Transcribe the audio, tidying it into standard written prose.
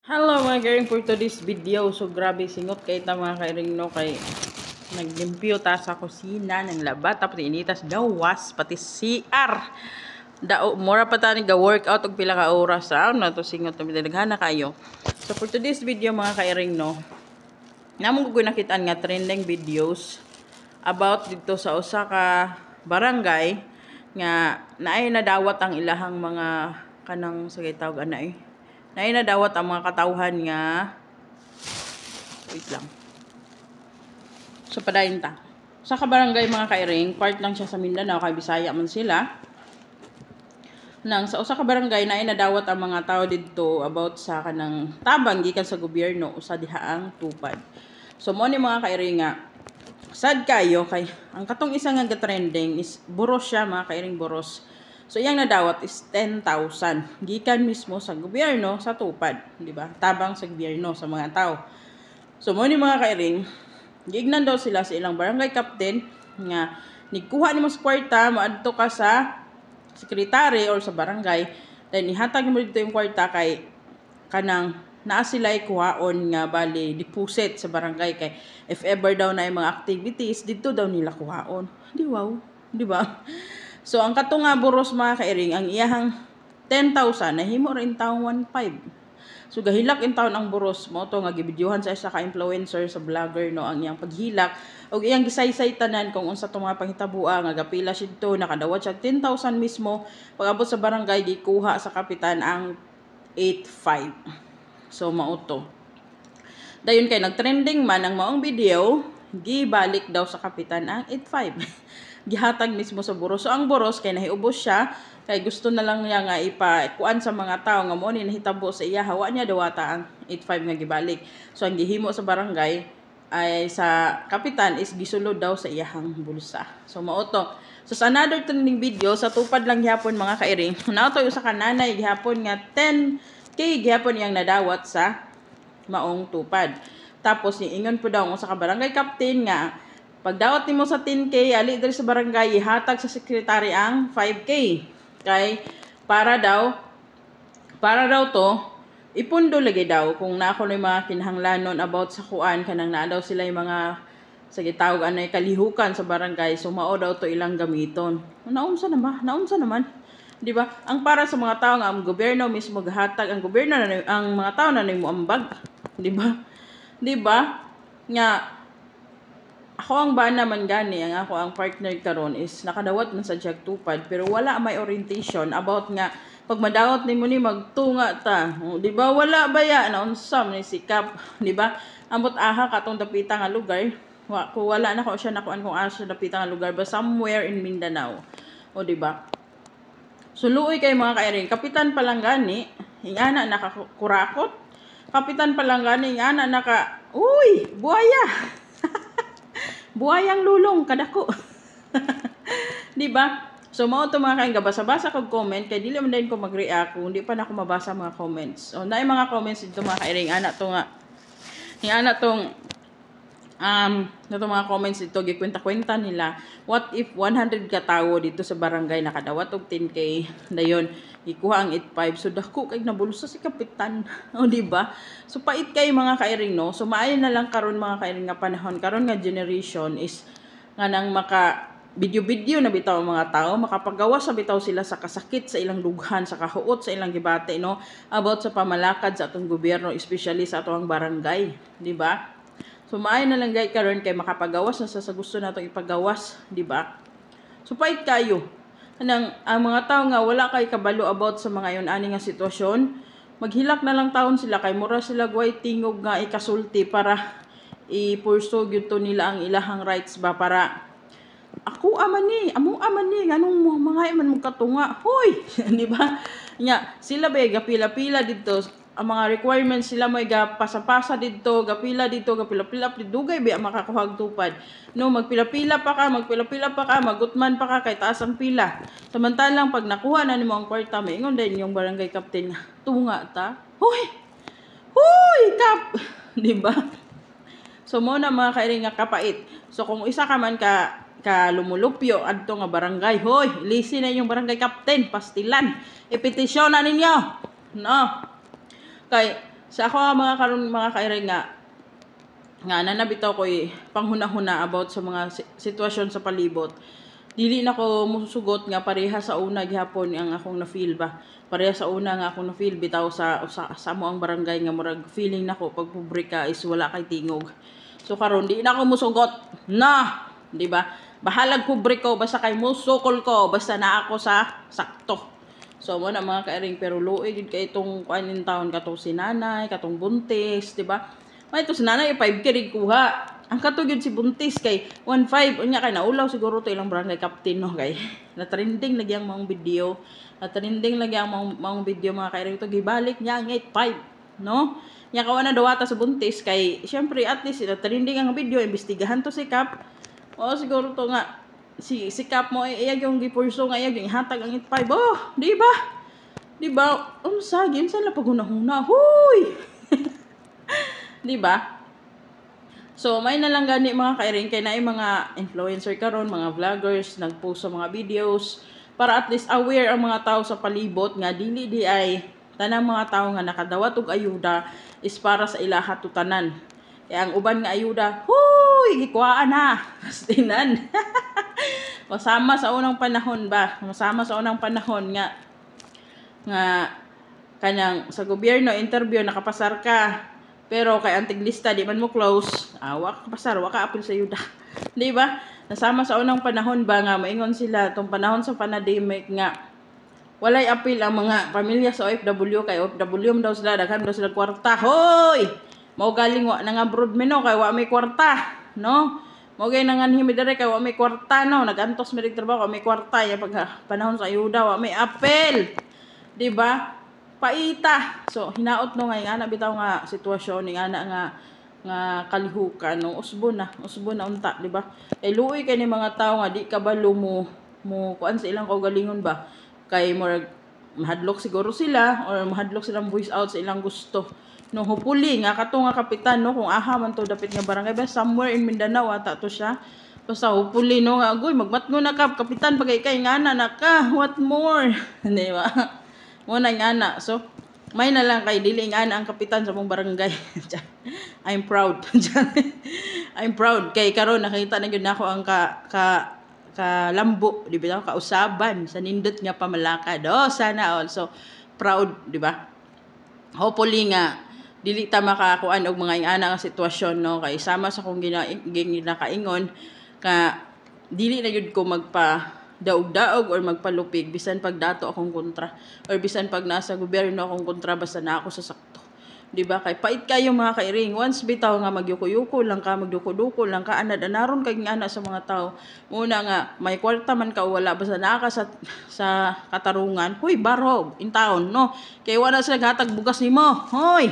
Hello mga kairing, for today's video. So grabe singot kay ta mga kairing no, kay naglimpyo ta sa kusina ng laba tapos initas gawas pati CR. Mura pa ta ni ga workout og pila ka oras na to singot na daghana kayo. So for today's video mga kairing no, namong ko nakitaan nga trending videos about dito sa usa ka barangay nga naay nadawat ang ilahang mga kanang sagay tawag anay nadawat ang mga katawhan nga wait lang so padayon ta sa kabarangay mga kairing, part lang siya sa Mindanao kay Bisaya man sila nang sa usa ka barangay naay nadawat ang mga tao didto about sa kanang tabang gikan sa gobyerno usa dihaang tupad. So mo ni mga kairing nga sad kayo kay ang katong isa nga trending is boros siya mga kairing, boros. So iyang nadawat is 10,000 gikan mismo sa gobyerno sa tupad, di ba? Tabang sa gobyerno sa mga tao. So mo ni mga kairing, gignan daw sila sa ilang barangay captain nga nigkuha nimo sa kwarta, moadto ka sa sekretary or sa barangay, then ihatag mo dito yung kwarta kay kanang naa sila kuhaon nga bali deposit sa barangay kay if ever daw na yung mga activities dito daw nila kuhaon. Di wow, di ba? So ang kato nga boros mga kairing, ang iyahang 10,000 nahimo rin taong 1.5. So gahilak in taon ang boros mo to nga gibidyohan sa isa ka influencer sa vlogger no ang iyang paghilak og iyang gisaysay tanan kung unsa to mga panghitabo nga gapila sidto nakadawat siya 10,000 mismo pag-abot sa barangay gikuha sa kapitan ang 8.5. So mao to. Dayon kay nagtrending man ang maong video, gibalik daw sa kapitan ang 8.5. Gihatag mismo sa boros. So ang boros kay nahiubos siya kay gusto na lang niya nga ipakuan sa mga tao nga mo ni nahitabo sa iya hawa niya dawata ang 8.5 nga gibalik. So ang gihimo sa barangay ay sa kapitan is gisulod daw sa iyahang bulsa. So mao to. So sa another trending video sa tupad lang gihapon mga kairing, naoto usa ka nanay gihapon nga 10K gihapon iyang nadawat sa maong tupad. Tapos niingon po daw sa ka barangay captain nga pagdawat nimo sa 10K ali diri sa barangay ihatag sa sekretary ang 5K kay para daw to ipundo lagi daw kung naako na mga kinahanglanon about sa kuan kanang naa daw sila yung mga sige tawag anay kalihukan sa barangay, so mao daw to ilang gamiton. Naunsa naman di ba? Ang para sa mga tao nga ang gobyerno mismo gahatag, ang gobyerno na ang mga tao na nimo ambag, di ba? Di ba? Nga ako ang bana man gani, ang partner karon is nakadawat man sa Jagtupad pero wala may orientation about nga pag madawat nimo ni magtunga ta. Di ba? Wala baya na unsa ni sikap, di ba? Ambot aha katong dapita nga lugar. Kung wala na ko siya nakuan kung asa dapita nga lugar ba somewhere in Mindanao. O di ba? Suluoy kay mga kairing, kapitan pa lang gani, ingana nakakurakot. Kapitan pa lang gani, ingana uy, buhaya. Buhayang lulong kadako. Di ba? So mao to mga kaing basa-basa kog comment kay dili man din ko mag-react kung hindi pa na ako mabasa mga comments. So naay mga comments dito mga kairing, ana to nga. Ingana tong nato mga comments dito gikwenta-kwenta nila what if 100 ka tawo dito sa barangay nakadawat og 10K dayon ikuha ang 8.5 so dako kay nabulsa si kapitan. O di ba? So pait kay mga kairing no. So maayo na lang karon mga kairing nga panahon karon nga generation is nga nang maka video na bitaw ang mga tao makapagawas sa bitaw sila sa kasakit sa ilang dughan sa kahuot sa ilang gibate no about sa pamalakad sa atong gobyerno especially sa atong barangay, di ba? So maayo na lang gay karon kay makapagawas na sa gusto natong ipagawas, di ba? So pait kayo. Ang mga tao nga wala kay kabalo about sa mga yon ani nga sitwasyon, maghilak na lang taon sila kay mura sila guay tingog nga ikasulti para i-pursue gyud to nila ang ilahang rights ba para amo aman ni nganong mga man mo katunga. Hoy, di ba? Nya sila ba gapila-pila dito ang mga requirements sila may gapasa-pasa dito, gapila dugay ba makakuhag tupad. No, magpila-pila pa ka, magutman pa ka kay taas ang pila. Samantalang pag nakuha na nimo ang kwarta, maingon din yung barangay captain, tunga ta. Hoy, kap, di ba? So mo na mga kairing nga kapait. So kung isa ka man ka lumulupyo adto nga barangay, hoy, lisi na yung barangay captain, pastilan. Ipetisyon na ninyo. No. Kay Sa ako mga karon mga kairing nga nanabitaw ko panghuna-huna about sa mga sitwasyon sa palibot. Dili na ko musugot nga pareha sa una gihapon ang akong na-feel ba. Pareha sa una nga akong na-feel bitaw sa mo ang barangay nga murag feeling nako pag pobre ka is wala kay tingog. So karon di na ko musugot na, di ba? Bahalag pobre ko basta kay musukol ko basta na ako sa sakto. So mo na mga kairing pero luoy gid kay itong kuanin taon katong sinanay, katong buntis, di ba? May ito si nanay, 5 kirig kuha. Ang katugid si buntis kay 1.5. Unya kay naulaw siguro to ilang barangay captain no kay. Na-trending lagi ang mga video. Na-trending lagi ang mga video mga kairing to gibalik niya ang 8.5. No? Nya kawa na dawata sa buntis kay syempre at least na-trending ang video, imbestigahan to si Kap. O siguro to nga si Kap mo iyag yung gipurso nga iyag yung hatag ang 8.5. Oh, di ba? Di ba? Unsa gyud sa la paghunahuna. Huy. Di ba? So, may na lang gani mga kairing kay naay mga influencer karon, mga vloggers nagpost sa mga videos para at least aware ang mga tao sa palibot nga dili di ay tanang mga tao nga nakadawat og ayuda is para sa ilaha tutanan. Kaya ang uban nga ayuda, huy, gikuhaan na. Kastinan. Masama sa unang panahon ba? Masama sa unang panahon nga kanang sa gobyerno interview nakapasar ka. Pero kay antiglista di man mo close, wa ka pasar, wa ka apil sa yuda. Di ba? Nasama sa unang panahon ba nga maingon sila tong panahon sa pandemic nga walay apil ang mga pamilya sa OFW kay OFW daw sila daghan daw sila kwarta. Hoy! Mao galing wa nang abroad meno kay wa may kwarta, no? Mao gay nangan himi dere kay wa may kwarta no, nagantos mi trabaho kay may kwarta ya pag panahon sa ayuda wa may apil. Di ba? Paita. So hinaot no nga ana bitaw nga sitwasyon ni ana nga kalihukan no usbo na unta, di ba? Kay luoy kay ni mga tawo nga di kabalo mo kuan sa ilang kaugalingon ba? Kay murag mahadlok siguro sila or mahadlok silang voice out sa ilang gusto. No hopefully nga kato nga kapitan no kung aha man to dapit nga barangay ba somewhere in Mindanao ata to siya. Basta hopefully no nga agoy magmatngo na ka kapitan pagay kay nga na ka what more. Di ba? Muna nga na. So, may na lang kay dili nga na ang kapitan sa mong barangay. I'm proud. I'm proud. Kay karon nakita na yun ako ang lambo, di ba? Kausaban sa nindot nga pamalakad. Oh, sana also proud, di ba? Hopefully nga dili ta makakuan og mga ana nga sitwasyon no kay sama sa kong ginakaingon ka dili na yun ko magpa daog-daog or magpalupig bisan pag dato akong kontra or bisan pag nasa gobyerno akong kontra basta na ako sa sakto. Di ba? Kay pait kayo mga kairing. Once bitaw nga magyuko-yuko lang ka, magduko-duko lang ka, anad-anaron kay ana sa mga tao. Una nga, may kwarta man ka o wala basta naka sa katarungan. Huy, barog in town, no? Kay wala sila hatag bugas nimo. Hoy!